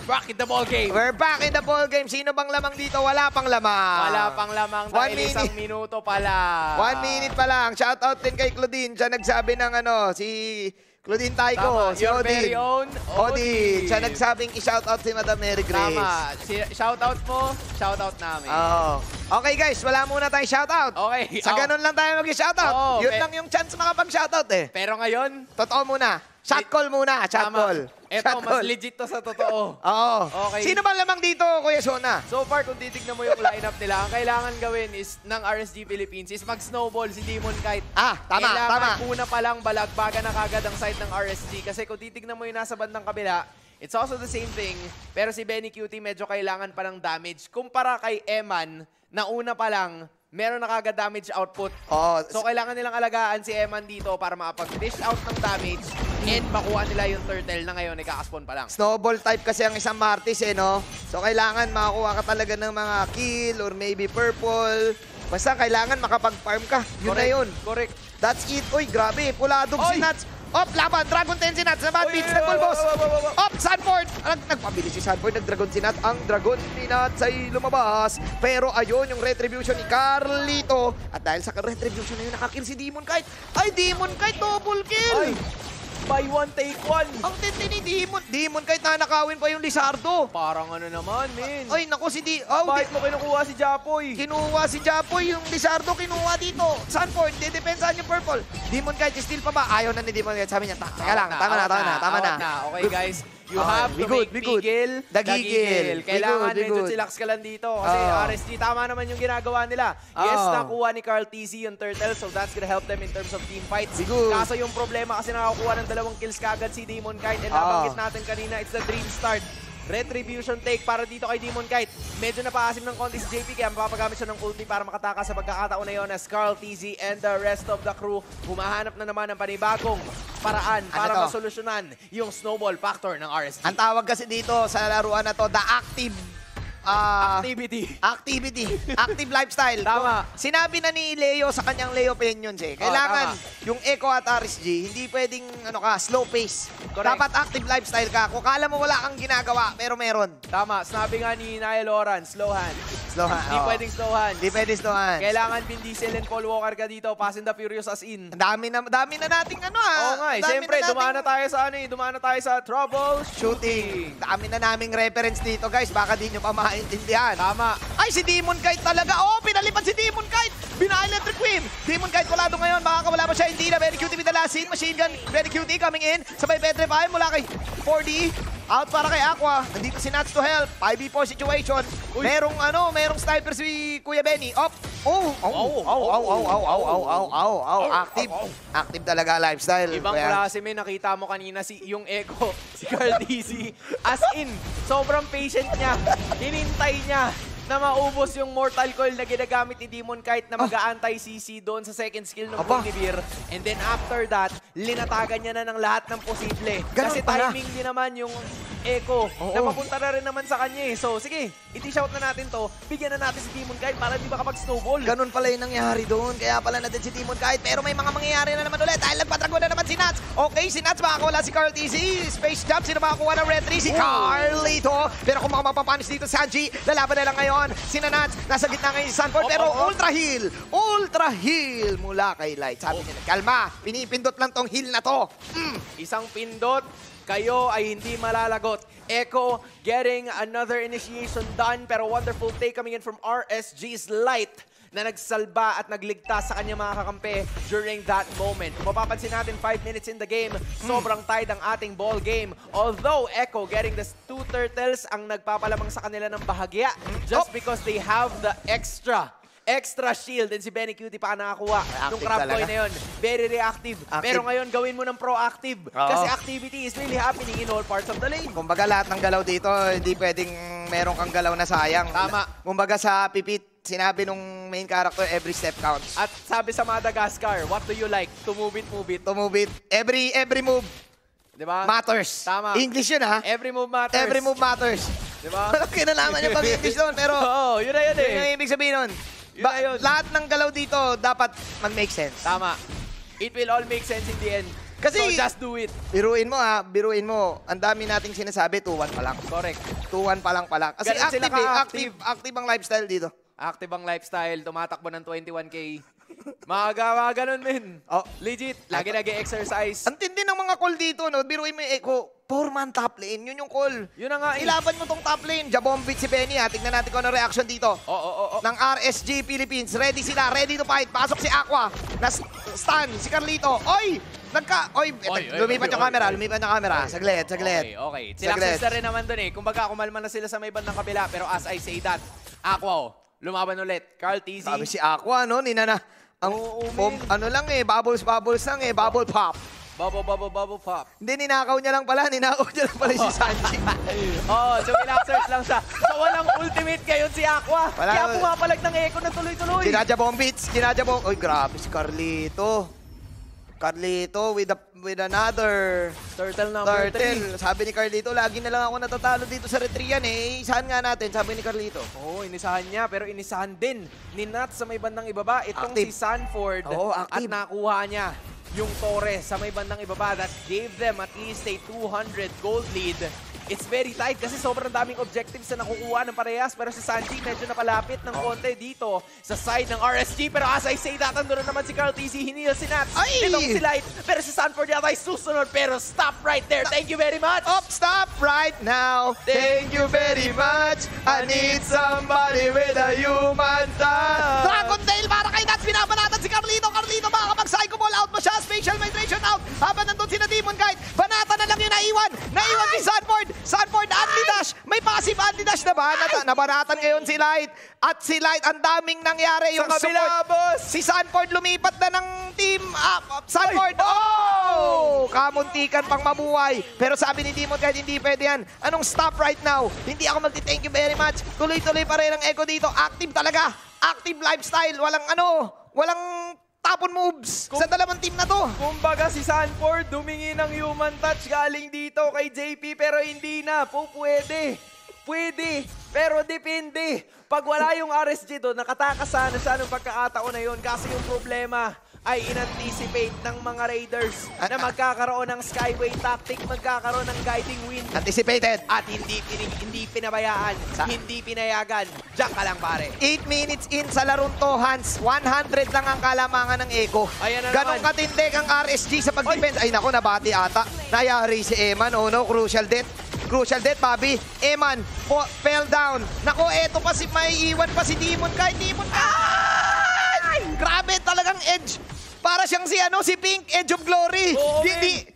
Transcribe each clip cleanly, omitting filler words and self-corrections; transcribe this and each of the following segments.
back in the ball game. We're back in the ball game. Sino bang lamang dito? Wala pang lamang. Wala pang lamang dahil isang minuto pa lang. 1 minute pa lang. Shoutout din kay Claudine. Siya nagsabi ng si Claudine Taiko, si Your Odin. very own Odin. Siya nagsabing i-shoutout si Madam Mary Grace. Tama. Shoutout mo, shoutout namin. Okay guys, wala muna tayong shoutout. Okay. Sa ganun lang tayo mag-shoutout. Yun lang yung chance makapag-shoutout eh. Pero ngayon, totoo muna. Shot call muna. Shot call. Eto, mas legit to sa totoo. Oo. Okay. Sino bang lamang dito, Kuya Sona? So far, kung titignan mo yung lineup nila, ang kailangan gawin is ng RSG Philippines is mag-snowball si Demon Kite. Tama. Kailangan una pa lang balagbaga na kagad ang side ng RSG. Kasi kung titignan mo yung nasa bandang kabila, it's also the same thing. Pero si Benny Cutie medyo kailangan pa ng damage. Kumpara kay Eman, na una pa lang, meron na kagad damage output. So, kailangan nilang alagaan si Eman dito para makapag-dish out ng damage and makuha nila yung turtle na ngayon ikakaspawn pa lang. Snowball type kasi ang isang Martis no? So, kailangan makakuha ka talaga ng mga kill or maybe purple. Basta kailangan makapag-farm ka. Yun na yun. Correct. That's it. Uy, grabe. Puladog si Nuts. Laban. Dragon 10 si Nuts. Na bad beats. Nag-pulbos. Sanford. Nagpabilis si Sanford. Nag-dragon si Nuts. Ang dragon ni Nuts ay lumabas. Pero ayun, yung retribution ni Carlito. At dahil sa retribution na yun, nakakill si Demon Kite. Ay, Demon Kite, double kill. Buy one, take one. Ang tindi ni Demon Kite, nanakawin pa yung Lizardo. Parang ano naman, men. Ay, naku, Bakit mo kinukuha si Japoy? Kinuha si Japoy, yung Lizardo kinuha dito. Sanford, didepensahan yung purple. Demon Kite, still pa ba? Ayaw na ni Demon Kite. Sabi niya, teka lang, tama na. Okay, guys. You have to make pigil, dagigil. Kailangan medyo chillax ka lang dito. Kasi RSG, tama naman yung ginagawa nila. Yes, nakuha ni Carl TZ yung turtle, so that's gonna help them in terms of team fights. Kaso yung problema kasi nakakuha ng 2 kills kagad si Demon Kite. And nabanggit natin kanina, it's the dream start. Retribution take para dito kay Demon Kite. Medyo napaasim ng konti si JP kaya mapapagamit siya ng ulti para makatakas sa pagkakataon na yun as Carl TZ and the rest of the crew humahanap na naman ng panibagong paraan para masolusyonan yung snowball factor ng RSG. Ang tawag kasi dito sa laruan na to, the active active lifestyle. Tama. Sinabi na ni Leo sa kanyang Leo Opinions kailangan yung Echo at RSG, hindi pwedeng slow pace. Correct. Dapat active lifestyle ka. Kung kala mo wala kang ginagawa, pero meron. Tama. Sinabi nga ni Naya Loran, slow hand. Hindi pwedeng slow hand. Hindi pwedeng slow hand. Kailangan Vin Diesel and Paul Walker ka dito. Fast and the Furious as in. Dami na nating Oo nga Siyempre, dumaan na tayo sa troubleshooting. Dami na naming reference dito, guys. Baka di nyo pa maintindihan. Tama. Ay, si Demon Kite talaga. Pinalipad si Demon Kite. Bina-electric wave. Demon Kite wala doon ngayon. Makakawala pa siya. Hindi na. Very Cutie with the last scene. Machine gun. Very Cutie coming in. Sabay petrify mula kay 4D. Out para kay Aqua. Nandito si Nuts to help. 5v4 situation. Merong sniper si Kuya Benny. Active. Active talaga lifestyle. Ibang klase, may nakita mo kanina yung Echo, si Carl TZ. As in, sobrang patient niya. Hinintay niya na maubos yung Mortal Coil na ginagamit ni Demon Kite na mag-a-anti-CC doon sa second skill ng Bunivir. And then after that, linatagan niya na ng lahat ng posible. Kasi timing din naman yung Echo na papunta na rin naman sa kanya So sige, iti-shout na natin to. Bigyan na natin si Demon Kite para di makapag-snowball. Ganun pala yung nangyari doon. Kaya pala na din si Demon Kite. Pero may mga mangyayari na naman ulit. Dahil nagpatrago na naman si Nuts. Okay, si Nuts makakawala si Carl TZ. Space jump. Sino makakuha ng red 3? Si Carlito. Pero kung mapapapanis dito si Sanji, lalaban na lang ngayon. Sina Nuts, nasa gitna ngayon si Sanford. Pero ultra heal. Ultra heal mula kay Light. Sabi niya, kalma. Pinipindot lang tong heal na to. Isang pindot. Kayo ay hindi malalagot. Echo getting another initiation done. Pero wonderful take coming in from RSG's Light na nagsalba at nagligtas sa kanyang mga kakampi during that moment. Kung mapapansin natin, 5 minutes in the game, sobrang tied ang ating ball game. Although Echo getting the 2 turtles ang nagpapalamang sa kanila ng bahagya just because they have the extra shield and si Benny Cutie pa nakakuha nung crab coin na yun. Very reactive. Pero ngayon, gawin mo ng proactive. Kasi activity is really happening in all parts of the lane. Kumbaga lahat ng galaw dito, hindi pwedeng meron kang galaw na sayang. Tama. Kumbaga sa Pipit, sinabi nung main character, every step counts. At sabi sa Madagascar, what do you like? To move it, move it. To move it. Every move diba? Matters. Tama. English yun Every move matters. Every move matters. Diba? Walang kinalaman yung pag-English doon, pero yun na yun yun yung ibig sabihin nun. Lahat ng galaw dito dapat mag-make sense. Tama. It will all make sense in the end. Kasi, So just do it. biruin mo. Ang dami nating sinasabi, 2-1 pa lang. Correct. 2-1 pa lang pala. Kasi Ganun sila ka-active. active ang lifestyle dito. Active ang lifestyle, tumatakbo ng 21K. Mga ganun, men. Oh. Legit, lagi nag-exercise. Ang tindi ng mga call dito, no? Biruin mo yung Echo. 4-man top lane, yun yung call. Yun na nga eh. Ilaban mo tong top lane. Jabombit si Benny, ha? Tignan natin kung ano reaction dito. Oo. Ng RSG Philippines. Ready sila, ready to fight. Pasok si Aqua. Stun, si Carlito. Oy! Lumipat yung camera. Saglit. Okay. Sinakses na rin naman dun eh. Kumbaga, kumalma na sila sa may bandang kabila. Pero as I say that, Aqua, lumaban ulit. Carl TZ. Sabi si Aqua, no? Ninana. Ang ano lang eh, bubbles lang eh, bubble pop. Bubble pop. Hindi, ninakaw niya lang pala si Sanji. So search lang siya. So walang ultimate ngayon si Aqua. Wala. Kaya pumapalag ng Echo ng tuloy-tuloy. Ginajabong. Oy, grabe si Carlito. With another Turtle number 3. turtle. Sabi ni Carlito, lagi na lang ako natatalo dito sa Retrian eh. Isahan nga natin, sabi ni Carlito. Oo, inisahan niya, pero inisahan din ni Nat sa may bandang ibaba. Itong Active. si Sanford. Oo, at active. nakuha niya yung Torres sa may bandang ibaba that gave them at least a 200 gold lead. It's very tight kasi sobrang daming objectives na nakukuha ng parehas. Pero si Sanji medyo napalapit ng konti dito sa side ng RSG. Pero as I say that, andun na naman si Carl TZ, hinil si Nats. Ay! Itong si Light. Pero si Sanford yata ay susunod. Pero stop right there. Thank you very much. Stop right now. Thank you very much. I need somebody with a human touch. Dragon Tail para kay Nats. Binabanatan si Carlito. Carlito baka mag-psycho ball out mo siya. Spatial migration out. Habang nandun si na Demon Guide. Banata na lang yung naiwan. Naiwan si Sanford, anti-dash. May passive anti-dash na ba? Nabanatan ngayon si Light. At si Light, ang daming nangyari. Yung Sa kabila, support. boss. Si Sanford lumipat na ng team. Sanford, kamuntikan pang mabuhay. Pero sabi ni Demon kahit hindi pwede yan. Anong stop right now? Hindi ako magti-thank you very much. Tuloy-tuloy pa rin ang Echo dito. Active talaga. Active lifestyle. Walang tapon moves sa dalawang team na to. Kumbaga si Sanford dumingi ng human touch galing dito kay JP pero hindi na po pwede. Pwede, pero depende. Pag wala yung RSG doon, nakatakas sana siya ng pagkakataon na yun kasi yung problema ay in-anticipate ng mga Raiders na magkakaroon ng Skyway tactic, magkakaroon ng guiding wind. Anticipated. At hindi pinabayaan, hindi pinayagan. Diyan ka lang pare. 8 minutes in sa larong to, Hans. 100 lang ang kalamangan ng Echo. Ayan na Ganong naman. katindig ang RSG sa pag-defense. Ay nako, nabati ata. Nayari si Eman. Oh no, crucial death. Bobby. Eman, fell down. Nako, eto pa may iwan pa si Demon. Kahit Demon. Ay! Grabe talagang edge. Para siyang si Pink, Edge of Glory. Oo,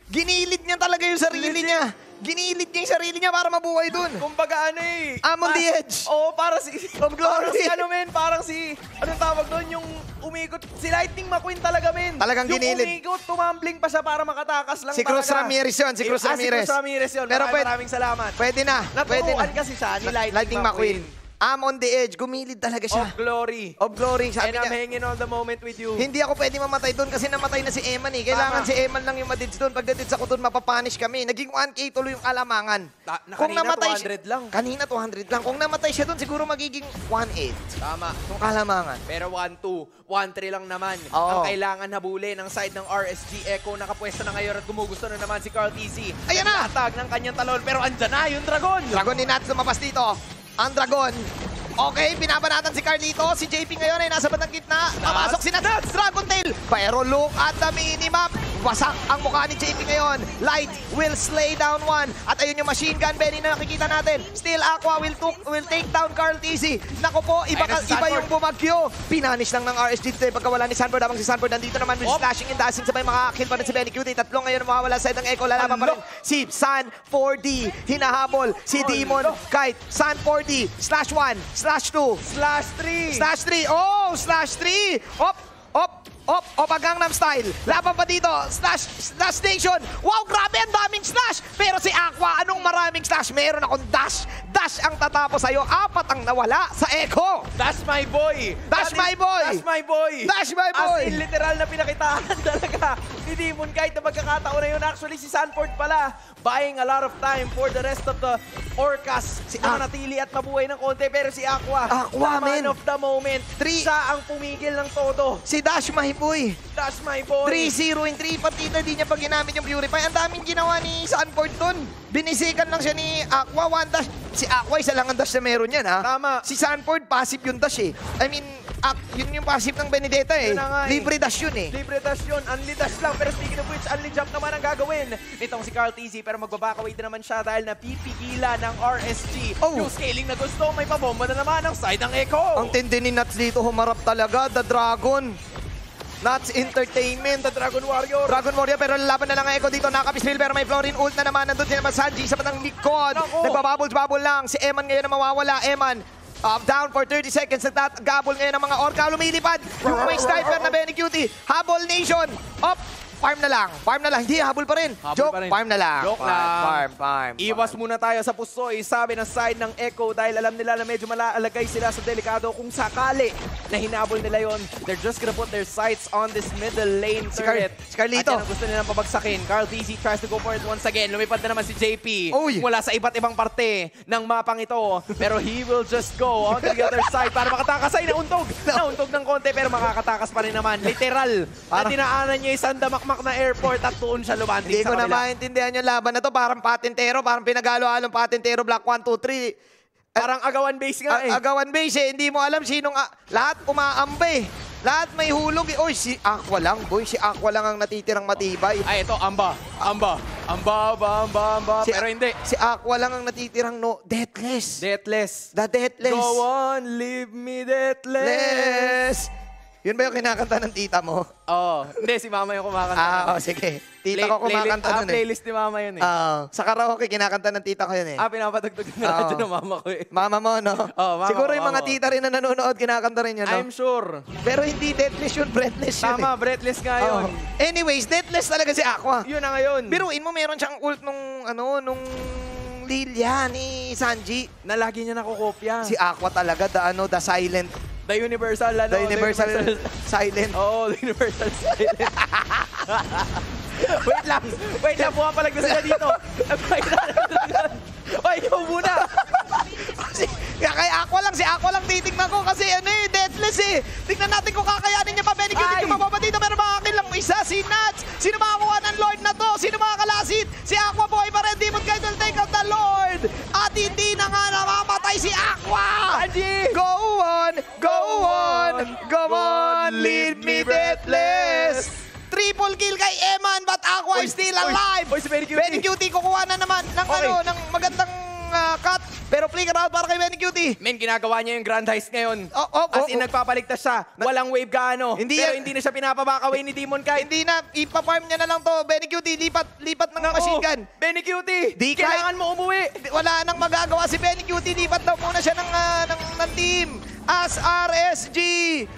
Ginilid niya talaga yung sarili niya. Ginilid niya yung sarili niya para mabuhay dun. Kumbaga I'm on the edge. Oo, para si... Of glory. Parang si... Anong tawag doon? Yung umikot. Si Lightning McQueen talaga, men. Talagang ginilid. Yung umikot, tumambling pa siya para makatakas lang Si Cruz Ramirez yun. Si Cruz Ramirez yun. Pero Maraming salamat. Pwede na. Naturuan kasi siya ni Lightning McQueen. I'm on the edge. Gumilid talaga siya. Of glory. Of glory. Sabi And I'm niya, hanging on the moment with you. hindi ako pwede mamatay doon kasi namatay na si Eman eh. Kailangan Tama. si Eman lang yung madits doon. Pag nadits ako doon, mapapunish kami. Naging 1K tuloy yung alamangan. Kanina 200 lang. Kanina 200 lang. Kung namatay siya doon, siguro magiging 1-8. Tama. Yung kalamangan. Pero 1-2, 1-3 lang naman. Oo. Ang kailangan habulin ng side ng RSG Echo. Nakapwesto na ngayon at gumugusto na naman si Carl TZ. Ayan na! Atag ng kanyang talon. Pero andyan na yung Dragon. Dragon ni Nats lumabas dito. Ang Dragon. Okay, binabanatan si Carlito. Si JP ngayon ay nasa bandang gitna. Papasok si Nats. Dragon Tail. Pero look at the minimap. Wasak ang mukha ni JP ngayon. Light will slay down one. At ayun yung machine gun Benny na nakikita natin. Still Aqua will take down Carl TZ. Naku po, iba yung bumagyo. Pinanish lang ng RSG dito pagkawala ni Sanford. Habang si Sanford nandito naman with slashing and dashing. Sabay makakakill pa rin si Benny Cutie. Tatlo ngayon mawawala sa side ng Echo. Lalaban pa rin si San 4D. Hinahabol si Demon. Kahit San 4D. /1, /2. /3. /3. Oh, /3. Gangnam Style. Laban pa dito. Slash Nation. Wow, grabe. Ang daming slash. Pero si Aqua, anong maraming slash? Meron akong dash. Dash ang tatapos sa'yo. 4 ang nawala sa Echo. That's my boy! That's my boy! That's my boy! Dash my boy! As in, literal na pinakitaan talaga ni Demon kahit na magkakataon na yun. Actually, si Sanford pala, buying a lot of time for the rest of the Orcas na manatili at mabuhay ng konti. Pero si Aqua, man of the moment, siya ang pumigil ng todo. Si Dash my boy. That's my boy! 3-0 in 3 partida, di niya pa ginamit yung Purify. Ang daming ginawa ni Sanford dun. Binisikan lang siya ni Aqua, 1 dash. Si Aqua, isa lang ang dash na meron yan, ha? Tama. Si Sanford, passive yung dash, eh. I mean, yun yung passive ng Benedetta, eh. Yun na nga, eh. Libre dash yun, eh. Libre dash yun, unli dash lang. Pero speaking of which, unli jump naman ang gagawin nitong si Carl TZ. Pero magbabakaway din naman siya dahil napipigilan ng RSG. Oh. Yung scaling na gusto, may pabomba na naman ang side ng Echo. Ang tindi ni Nuts dito, humarap talaga. The Dragon. Nuts Entertainment. The Dragon Warrior. Dragon Warrior, pero lalaban na lang ang Echo dito. Nakapisil, pero may Florin ult na naman. Nandun din naman Sanji sa batang likod. Nagbabubbles-bubble lang. Si Eman ngayon na mawawala. Eman. Down for 30 seconds. Nagtatagabol ngayon ng mga Orca. Lumilipad. Yung may sniper na Benny Cutie. Habol Nation. Up. Farm na lang. Farm na lang. Hindi, habol pa rin. Habol Joke, pa rin. farm na lang. Joke lang. Farm. Iwas muna tayo sa pusoy, sabi ng side ng Echo dahil alam nila na medyo malaalagay sila sa delikado kung sakali na hinabol nila yon. They're just gonna put their sights on this middle lane turret. Si Carlito. At yan ang gusto nilang pabagsakin. Carl TZ tries to go for it once again. Lumipad na naman si JP Uy. mula sa iba't ibang parte ng mapang ito. Pero he will just go on to the other side para makatakas. Ay, nauntog! Nauntog ng konti pero makakatakas pa rin naman. Literal. Na dinaanan niya isang damakmak na airport at tuon siya lumanding Hindi sa ko na kabila. maintindihan yung laban na to. Parang patintero, parang pinagalo-halong patintero, Black 1, 2, 3. Parang agawan base nga eh. Agawan base eh. Hindi mo alam sinong... lahat umaambe. Lahat may hulog eh. Oy, si Aqua lang, boy. Si Aqua lang ang natitirang matibay. Ay, ito, Amba. Pero hindi. Si Aqua lang ang natitirang deathless. Deathless. The deathless. Go on, leave me deathless. Yun ba yung kinakanta ng tita mo? Oo. Hindi, si mama yung kumakanta. Sige. Tita ko kumakanta nun eh. Playlist ni mama yun eh. Sa karaoke, kinakanta ng tita ko yun eh. Pinapatugtog ng radyo ng mama ko eh. Mama mo, no? Mama Siguro ko, yung mga mama. tita rin na nanonood, kinakanta rin yun, no? I'm sure. Pero hindi deathless yun, breathless yun Tama, breathless nga yun. Anyways, deathless talaga si Aqua. Yun na ngayon. Biruin mo, meron siyang ult nung Lilia ni Sanji. Na lagi niya nakukopya. Si Aqua talaga, the silent. The Universal, ano? The Universal silent. Oo, the Universal silent. Wait lang, pumapalag na sila dito. Ay, ikaw muna. Kay Aqua lang, si Aqua lang titignan ko kasi deathless eh. Tignan natin kung kakayanin niya pa. Benny Cutie kumababa dito, pero makakil lang isa, si Nuts. Sino makakuha ng Lord na to? Sino makakalasit? Si Aqua boy pa rin. Demon Guide will take out the Lord. At hindi na nga namamatay si Aqua. Sanji! Go on, leave me deathless. Triple kill kay Eman, but Aqua is still alive. Oy, si Benny Cutie. Benny Cutie kukuha na naman ng ng magandang cut. Pero flicker out para kay Benny Cutie. Men, ginagawa niya yung Grand Heist ngayon. As in, oh. nagpapaligtas siya. Walang wave gaano. Pero hindi na siya pinapabakaway ni Demon Kite. Hindi na, ipa-farm niya na lang to. Benny Cutie, lipat ng machine gun. Benny Cutie, kailangan mo umuwi. Wala nang magagawa si Benny Cutie. Lipat daw muna siya ng team. As RSG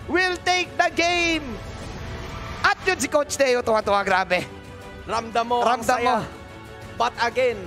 will take the game. At yun si Coach Teo, tuwa-tuwa, grabe. Ramdam mo ang saya. But again,